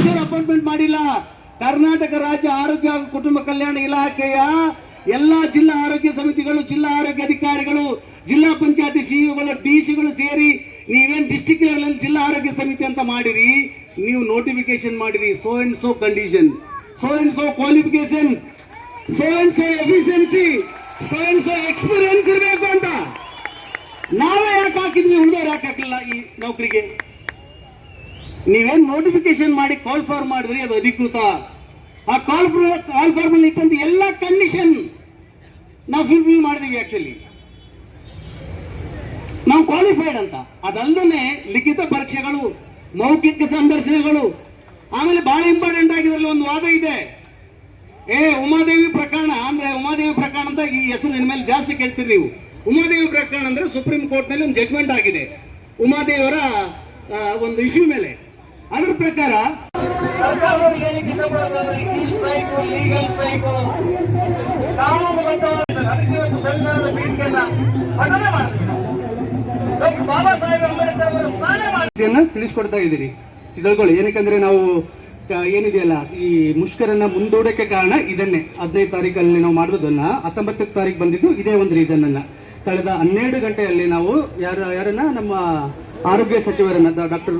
Officer appointment ಮಾಡಿಲ್ಲ. ಕರ್ನಾಟಕ ರಾಜ್ಯ ಆರೋಗ್ಯ ಹಾಗೂ ಕುಟುಂಬ ಕಲ್ಯಾಣ ಇಲಾಖೆಯ ಎಲ್ಲಾ ಜಿಲ್ಲಾ ಆರೋಗ್ಯ ಸಮಿತಿಗಳು, ಜಿಲ್ಲಾ ಆರೋಗ್ಯ ಅಧಿಕಾರಿಗಳು, ಜಿಲ್ಲಾ ಪಂಚಾಯತಿ ಸಿಇಒಗಳು, ಡಿಸಿಗಳು ಸೇರಿ ನೀವೇನ್ ಡಿಸ್ಟ್ರಿಕ್ಟ್ ಲೆವೆಲ್ ಅಲ್ಲಿ ಜಿಲ್ಲಾ ಆರೋಗ್ಯ ಸಮಿತಿ ಅಂತ ಮಾಡಿರಿ, ನೀವು ನೋಟಿಫಿಕೇಶನ್ ಮಾಡಿರಿ. So and so condition, so and so qualification, so and so efficiency, so and so experience ಇರಬೇಕು ಅಂತ ನಾವೇ ಯಾಕೆ ಹಾಕಿದ್ವಿ, ಉಳಿದವ್ರು ಯಾಕೆ ಹಾಕಿಲ್ಲ ಈ ನೌಕರಿಗೆ? ನೀವೇನ್ ನೋಟಿಫಿಕೇಶನ್ ಮಾಡಿ ಕಾಲ್ ಫಾರ್ ಮಾಡಿದ್ರಿ, ಅದು ಅಧಿಕೃತ. ಆ ಕಾಲ್ ಫಾರ್ಮ್ ಅಲ್ಲಿ ಇಟ್ಟಂತ ಎಲ್ಲ ಕಂಡೀಷನ್ ನಾವು ಫುಲ್ಫಿಲ್ ಮಾಡಿದೀವಿ. ಆಕ್ಚುಲಿ ನಾವು ಕ್ವಾಲಿಫೈಡ್ ಅಂತ. ಅದಲ್ಲದೆ ಲಿಖಿತ ಪರೀಕ್ಷೆಗಳು, ಮೌಖಿಕ ಸಂದರ್ಶನಗಳು, ಆಮೇಲೆ ಬಹಳ ಇಂಪಾರ್ಟೆಂಟ್ ಆಗಿದ್ರಲ್ಲಿ ಒಂದು ವಾದ ಇದೆ. ಉಮಾದೇವಿ ಪ್ರಕರಣ ಅಂದ್ರೆ, ಉಮಾದೇವಿ ಪ್ರಕರಣ ಅಂತ ಈ ಹೆಸರು ಇನ್ಮೇಲೆ ಜಾಸ್ತಿ ಕೇಳ್ತೀರಿ ನೀವು. ಉಮಾದೇವಿ ಪ್ರಕರಣ ಅಂದ್ರೆ ಸುಪ್ರೀಂ ಕೋರ್ಟ್ ನಲ್ಲಿ ಒಂದು ಜಡ್ಜ್ಮೆಂಟ್ ಆಗಿದೆ ಉಮಾದೇವಿಯವರ ಒಂದು ಇಶ್ಯೂ ಮೇಲೆ. ಅದರ ಪ್ರಕಾರ ಬಾಬಾ ಸಾಹೇಬ್ ಅಂಬೇಡ್ಕರ್ ತಿಳಿಸ್ಕೊಡ್ತಾ ಇದ್ದೀರಿ. ತಿಳ್ಕೊಳ್ಳಿ, ಏನಕ್ಕಂದ್ರೆ ನಾವು ಏನಿದೆಯಲ್ಲ ಈ ಮುಷ್ಕರನ್ನ ಮುಂದೂಡಕ್ಕೆ ಕಾರಣ ಇದನ್ನೇ. 15 ತಾರೀಕಲ್ಲಿ ನಾವು ಮಾಡೋದನ್ನ 19 ತಾರೀಕು ಬಂದಿದ್ದು ಇದೇ ಒಂದು ರೀಸನ್ ಅನ್ನ. ಕಳೆದ 12 ಗಂಟೆಯಲ್ಲಿ ನಾವು ಯಾರನ್ನ ನಮ್ಮ ಆರೋಗ್ಯ ಸಚಿವರನ್ನ ಡಾಕ್ಟರ್